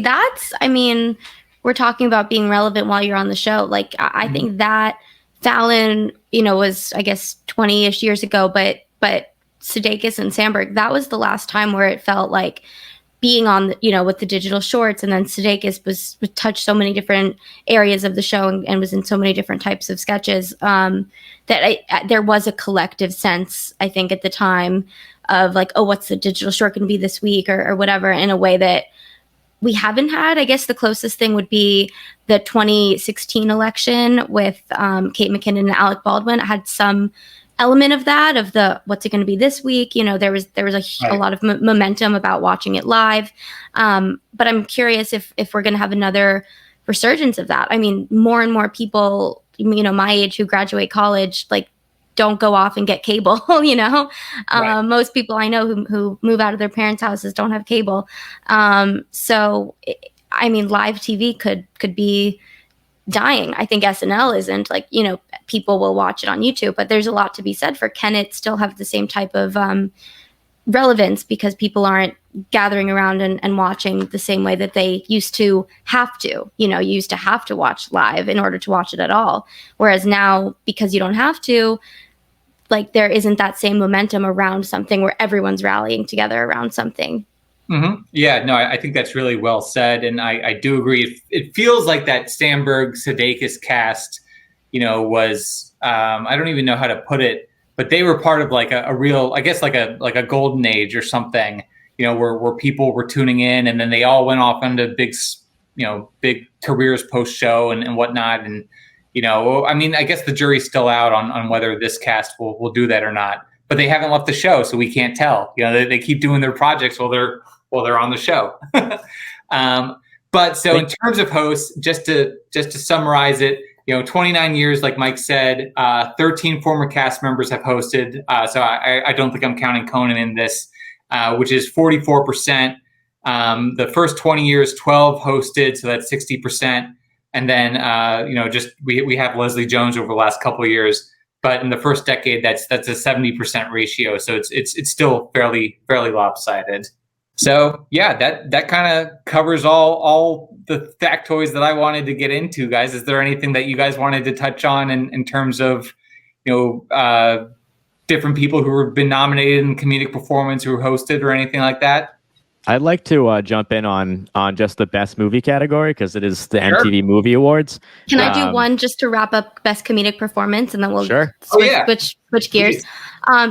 we're talking about being relevant while you're on the show. Like I think that Fallon, was I guess 20-ish years ago, but Sudeikis and Sandberg, that was the last time where it felt like being on, with the digital shorts, and then Sudeikis was touched so many different areas of the show and was in so many different types of sketches that there was a collective sense, I think, at the time of like, oh, what's the digital short going to be this week or whatever, in a way that we haven't had. I guess the closest thing would be the 2016 election with Kate McKinnon and Alec Baldwin. It had some element of that, of the what's it going to be this week. There was a lot of momentum about watching it live. But I'm curious if we're going to have another resurgence of that. I mean, more and more people, my age who graduate college, like, don't go off and get cable, Most people I know who move out of their parents' houses don't have cable. So, I mean, live TV could be dying. I think SNL isn't, like, people will watch it on YouTube, but there's a lot to be said for, can it still have the same type of relevance because people aren't gathering around and watching the same way that they used to have to. You used to have to watch live in order to watch it at all. Whereas now, because you don't have to, like, there isn't that same momentum around something where everyone's rallying together around something. Mm-hmm. Yeah, no, I think that's really well said. And I do agree. It feels like that Sandberg Sudeikis cast, was, I don't even know how to put it, but they were part of like a real, I guess, like a golden age or something, where people were tuning in, and then they all went off into big careers post show and whatnot. And, I mean, I guess the jury's still out on whether this cast will do that or not, but they haven't left the show, so we can't tell. They keep doing their projects while they're on the show. But so in terms of hosts, just to summarize it, 29 years, like Mike said, 13 former cast members have hosted. So I don't think I'm counting Conan in this, which is 44%. The first 20 years, 12 hosted, so that's 60%. And then, we have Leslie Jones over the last couple of years, but in the first decade, that's a 70% ratio. So it's still fairly lopsided. So yeah, that kind of covers all the factoids that I wanted to get into, guys. Is there anything that you guys wanted to touch on in terms of, different people who have been nominated in comedic performance who hosted or anything like that? I'd like to jump in on just the best movie category, because it is the MTV Movie Awards. Can I do one just to wrap up best comedic performance, and then we'll switch gears?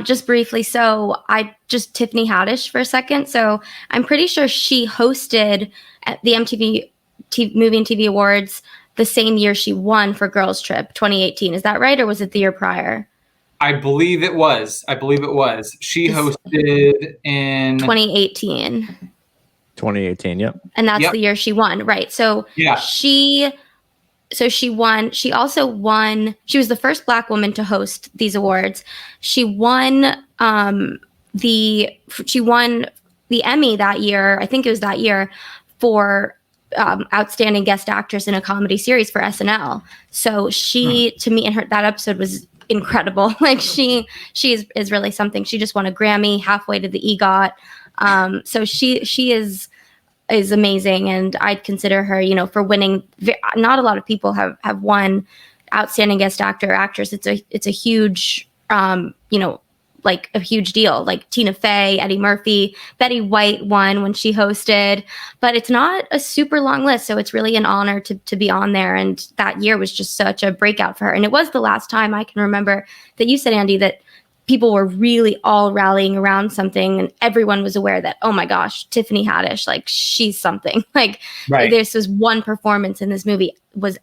Just briefly. So Tiffany Haddish for a second. So I'm pretty sure she hosted at the MTV Movie and TV Awards the same year she won for Girls Trip 2018. Is that right? Or was it the year prior? I believe it was. She hosted in 2018. 2018, yep. And that's the year she won, right? So she won. She also won. She was the first Black woman to host these awards. She won the Emmy that year. I think it was that year for outstanding guest actress in a comedy series for SNL. So to me, and that episode was incredible. Like she is really something. She just won a Grammy halfway to the EGOT. So she is amazing, and I'd consider her, for winning. Not a lot of people have won outstanding guest actor or actress. It's a huge, like a huge deal. Like Tina Fey, Eddie Murphy, Betty White won when she hosted, but it's not a super long list. So it's really an honor to be on there. And that year was just such a breakout for her. And it was the last time I can remember that you said, Andy, that people were really all rallying around something, and everyone was aware that, oh my gosh, Tiffany Haddish, like, she's something. Like, this was one performance in this movie,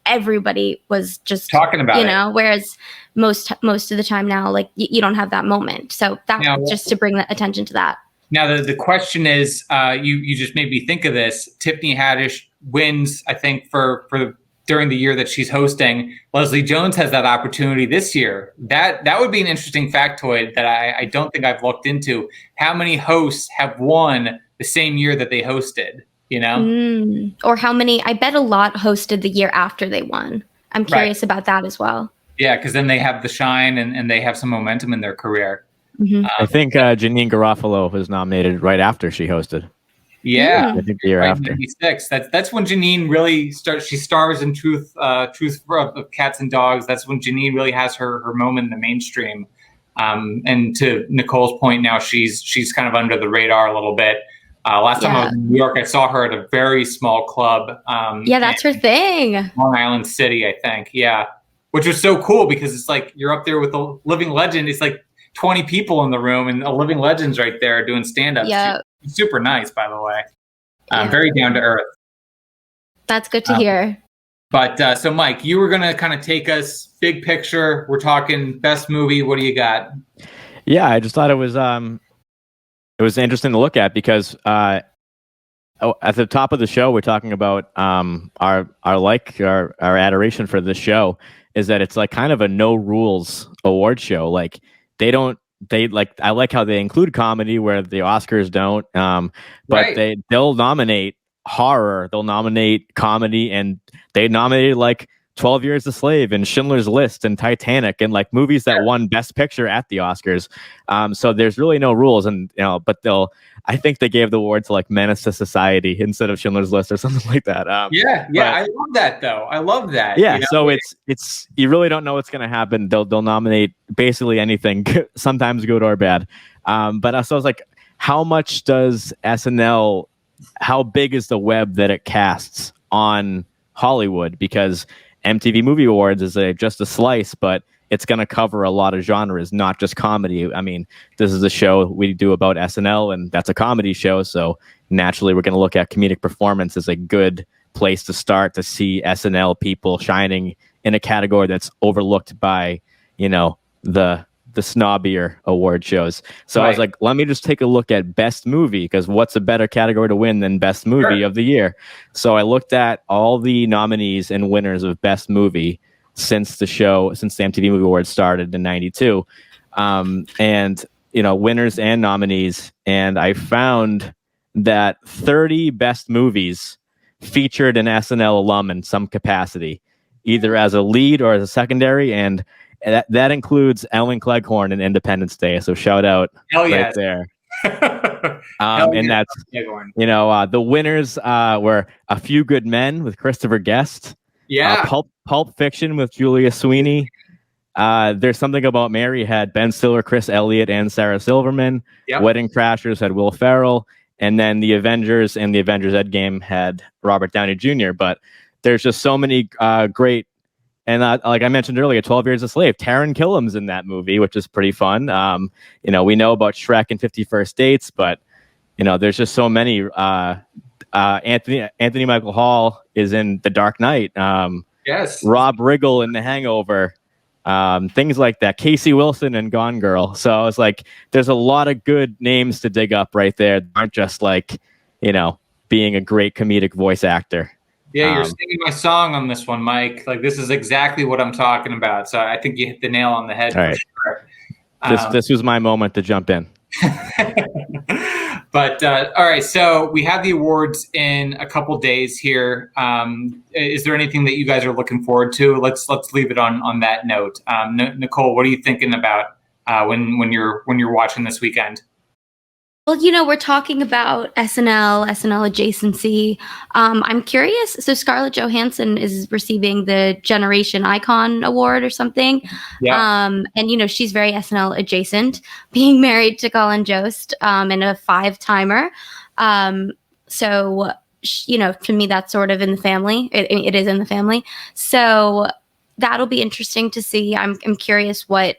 everybody was just talking about it. Whereas most of the time now, like, you don't have that moment. So that just to bring the attention to that. Now the question is, you just made me think of this. Tiffany Haddish wins, I think, for during the year that she's hosting. Leslie Jones has that opportunity this year. That would be an interesting factoid that I don't think I've looked into. How many hosts have won the same year that they hosted, Or how many, I bet a lot hosted the year after they won. I'm curious about that as well. Yeah, because then they have the shine and they have some momentum in their career. I think Janine Garofalo was nominated right after she hosted. Yeah, I think the year right, after. 96. That's when Janine really starts. She stars in Truth of Cats and Dogs. That's when Janine really has her moment in the mainstream. And to Nicole's point, now she's kind of under the radar a little bit. Last time I was in New York, I saw her at a very small club. That's her thing. Long Island City, I think. Yeah, which was so cool because it's like you're up there with a living legend. It's like 20 people in the room, and a living legend's right there doing stand-ups. Yeah. Super nice, by the way. Very down to earth. That's good to hear. But so, Mike, you were going to kind of take us big picture. We're talking best movie. What do you got? Yeah, I just thought it was interesting to look at because at the top of the show, we're talking about our adoration for this show is that it's like kind of a no rules award show. Like I like how they include comedy where the Oscars don't, but they'll nominate horror, they'll nominate comedy, and they nominated like 12 Years a Slave and Schindler's List and Titanic and like movies that won Best Picture at the Oscars. So there's really no rules, and but I think they gave the award to like Menace to Society instead of Schindler's List or something like that. I love that though. I love that. Yeah, so it's you really don't know what's gonna happen. They'll nominate basically anything, sometimes good or bad. But so I was like, how much does SNL? How big is the web that it casts on Hollywood? Because MTV Movie Awards is just a slice, but it's going to cover a lot of genres, not just comedy. I mean, this is a show we do about SNL, and that's a comedy show. So naturally, we're going to look at comedic performance as a good place to start to see SNL people shining in a category that's overlooked by, the snobbier award shows. So I was like, let me just take a look at best movie, because what's a better category to win than best movie of the year? So I looked at all the nominees and winners of best movie since the MTV Movie Awards started in 92. And, winners and nominees. And I found that 30 best movies featured an SNL alum in some capacity, either as a lead or as a secondary. And that includes Ellen Cleghorn in Independence Day. So shout out right there. And that's, the winners were A Few Good Men with Christopher Guest. Yeah. Pulp Fiction with Julia Sweeney. There's Something About Mary had Ben Stiller, Chris Elliott, and Sarah Silverman. Yep. Wedding Crashers had Will Ferrell. And then The Avengers and The Avengers Endgame had Robert Downey Jr. But there's just so many great. And like I mentioned earlier, 12 Years a Slave. Taron Killam's in that movie, which is pretty fun. We know about Shrek and 50 First Dates, but there's just so many. Anthony Michael Hall is in The Dark Knight. Yes. Rob Riggle in The Hangover. Things like that. Casey Wilson in Gone Girl. So I was like, there's a lot of good names to dig up right there. They aren't just like, being a great comedic voice actor. Yeah, you're singing my song on this one, Mike. Like, this is exactly what I'm talking about. So I think you hit the nail on the head. All right. This was my moment to jump in. But all right, so we have the awards in a couple days here. Is there anything that you guys are looking forward to? Let's leave it on that note. Nicole, what are you thinking about when you're watching this weekend? Well, we're talking about SNL adjacency. I'm curious. So Scarlett Johansson is receiving the Generation Icon Award or something. Yeah. And, she's very SNL adjacent, being married to Colin Jost and a 5-timer. So, to me, that's sort of in the family. It is in the family. So that'll be interesting to see. I'm curious what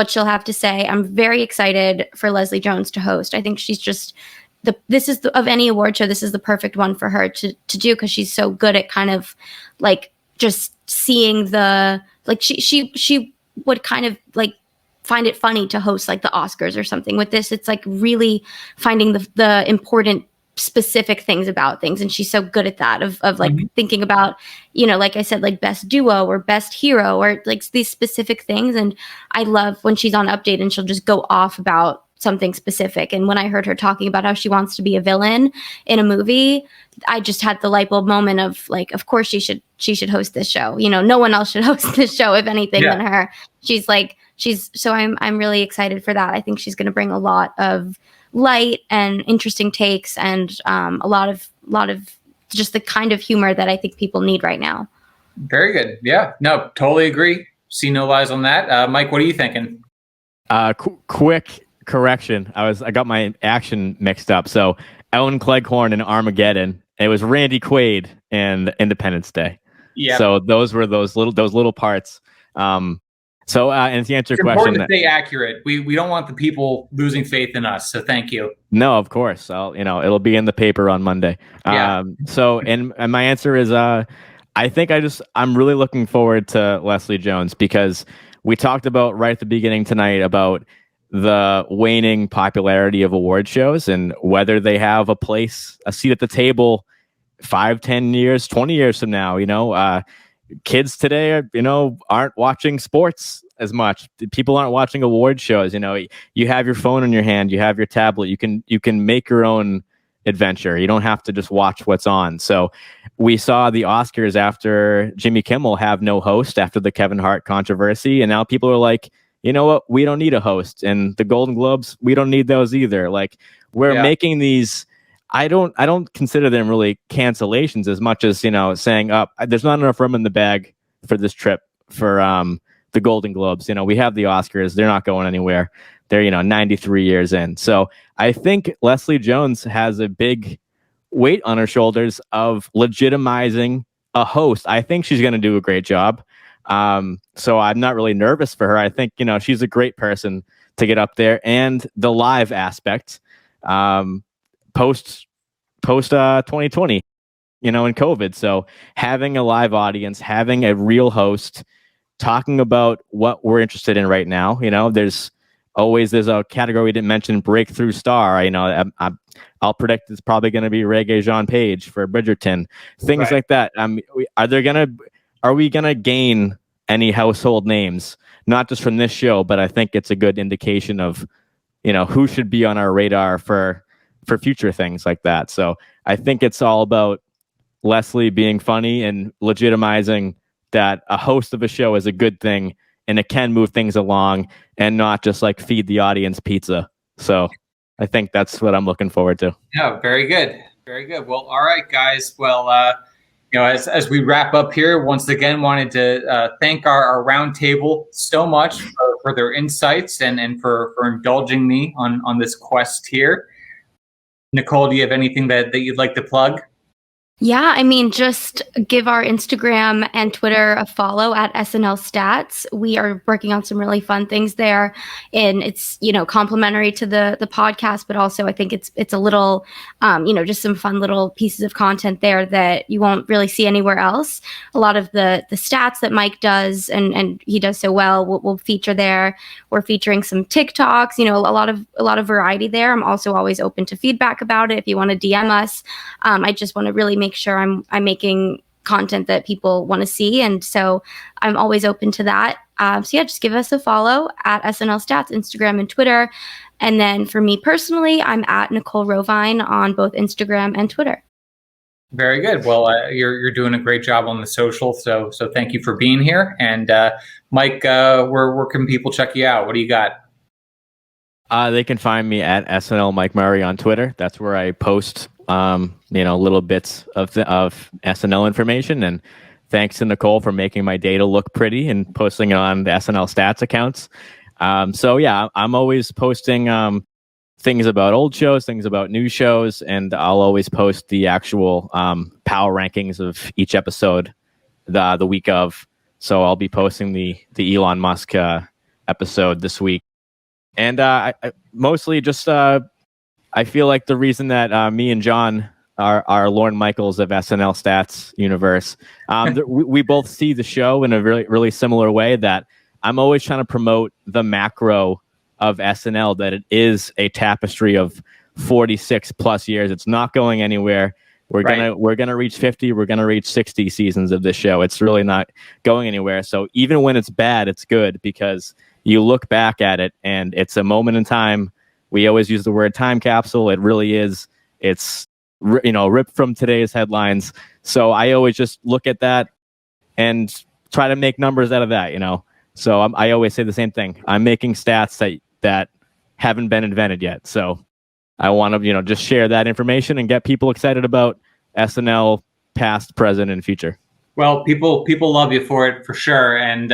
she'll have to say. I'm very excited for Leslie Jones to host. I think she's just of any award show, this is the perfect one for her to do, because she's so good at kind of like just seeing she would kind of like find it funny to host like the Oscars or something. With this, it's like really finding the important specific things about things, and she's so good at that of like thinking about, like I said, like best duo or best hero or like these specific things. And I love when she's on Update and she'll just go off about something specific. And when I heard her talking about how she wants to be a villain in a movie, I just had the light bulb moment of like, of course she should host this show. No one else should host this show, if anything, than her. So I'm really excited for that. I think she's going to bring a lot of light and interesting takes, and a lot of just the kind of humor that I think people need right now. Very good. Yeah, no, totally agree. See no lies on that. Mike, what are you thinking? Quick correction. I got my action mixed up. So Ellen Cleghorn in Armageddon. It was Randy Quaid in Independence Day. Yeah. So those were those little parts. And to answer your question, important to stay accurate. We don't want the people losing faith in us. So thank you. No, of course. It'll be in the paper on Monday. Yeah. And my answer is, I think I'm really looking forward to Leslie Jones, because we talked about right at the beginning tonight about the waning popularity of award shows and whether they have a seat at the table 5, 10 years, 20 years from now. Kids today aren't watching sports as much. People aren't watching award shows. You have your phone in your hand, you have your tablet, you can make your own adventure. You don't have to just watch what's on. So we saw the Oscars after Jimmy Kimmel have no host after the Kevin Hart controversy, and now people are like, you know what, we don't need a host. And the Golden Globes, we don't need those either. Like, we're making these, I don't consider them really cancellations as much as, saying, there's not enough room in the bag for this trip for the Golden Globes. We have the Oscars, they're not going anywhere. They're 93 years in. So I think Leslie Jones has a big weight on her shoulders of legitimizing a host. I think she's going to do a great job. So I'm not really nervous for her. I think, she's a great person to get up there, and the live aspect, post 2020, in COVID. So having a live audience, having a real host talking about what we're interested in right now, there's a category we didn't mention, breakthrough star. I'll predict it's probably going to be Reggae Jean Page for Bridgerton, things like that. Are we gonna gain any household names, not just from this show, but I think it's a good indication of who should be on our radar for future things like that. So I think it's all about Leslie being funny and legitimizing that a host of a show is a good thing, and it can move things along and not just like feed the audience pizza. So I think that's what I'm looking forward to. Yeah, very good. Very good. Well, all right, guys. Well, as we wrap up here, once again, wanted to thank our roundtable so much for their insights and for indulging me on this quest here. Nicole, do you have anything that you'd like to plug? Yeah, I mean, just give our Instagram and Twitter a follow at SNL Stats. We are working on some really fun things there, and it's, complimentary to the podcast, but also I think it's a little, just some fun little pieces of content there that you won't really see anywhere else. A lot of the stats that Mike does, and he does so well, we'll feature there. We're featuring some TikToks, a lot of variety there. I'm also always open to feedback about it. If you want to DM us, I just want to really make sure I'm making content that people want to see, and so I'm always open to that. Just give us a follow at SNL Stats, Instagram and Twitter. And then for me personally, I'm at Nicole Rovine on both Instagram and Twitter. Very good. Well, you're doing a great job on the social, so thank you for being here. And Mike, where can people check you out? What do you got? They can find me at SNL Mike Murray on Twitter. That's where I post little bits of SNL information. And thanks to Nicole for making my data look pretty and posting it on the SNL Stats accounts. I'm always posting things about old shows, things about new shows, and I'll always post the actual power rankings of each episode the week of. So I'll be posting the Elon Musk episode this week. And I mostly just I feel like the reason that me and John are Lorne Michaels of SNL Stats universe, we both see the show in a really, really similar way, that I'm always trying to promote the macro of SNL, that it is a tapestry of 46 plus years. It's not going anywhere. We're gonna reach 50. We're gonna reach 60 seasons of this show. It's really not going anywhere. So even when it's bad, it's good, because you look back at it and it's a moment in time. We always use the word time capsule. It really is. It's ripped from today's headlines. So I always just look at that and try to make numbers out of that. So I always say the same thing. I'm making stats that haven't been invented yet. So I want to, just share that information and get people excited about SNL past, present, and future. Well, people love you for it, for sure. And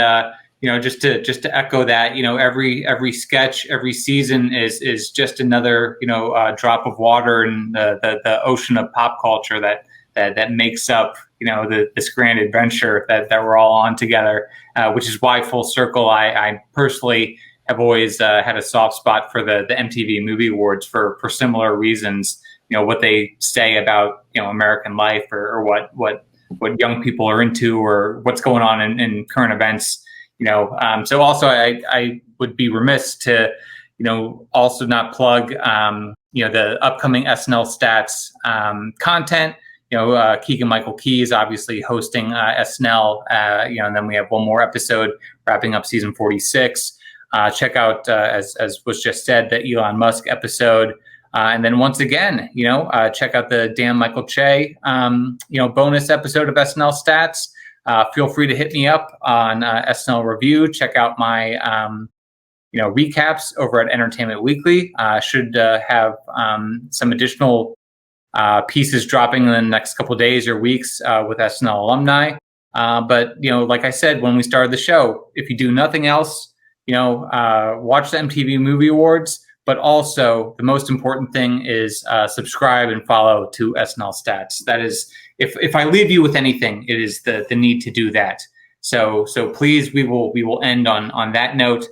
just to echo that, every sketch, every season is just another drop of water in the ocean of pop culture that makes up this grand adventure that we're all on together, which is why full circle I personally have always had a soft spot for the MTV Movie Awards for similar reasons. What they say about American life or what young people are into or what's going on in current events. So also I would be remiss to also not plug the upcoming SNL Stats content. Keegan-Michael Key is obviously hosting SNL, and then we have one more episode wrapping up season 46. Check out, as was just said, the Elon Musk episode. And then once again, check out the Dan Michael Che, bonus episode of SNL Stats. Feel free to hit me up on SNL Review. Check out my, recaps over at Entertainment Weekly. Should have some additional pieces dropping in the next couple of days or weeks with SNL alumni. But like I said when we started the show, if you do nothing else, watch the MTV Movie Awards. But also, the most important thing is subscribe and follow to SNL Stats. That is, if I leave you with anything, it is the need to do that. So please, we will end on that note.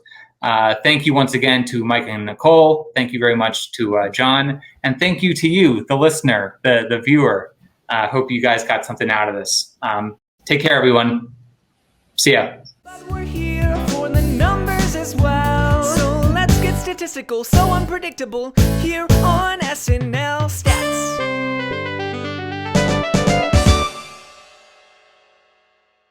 Thank you once again to Mike and Nicole. Thank you very much to John, and thank you to you, the listener, the viewer. Hope you guys got something out of this. Take care, everyone. See ya. But we're here for the numbers as well. So let's get statistical, so unpredictable here on SNL Stats.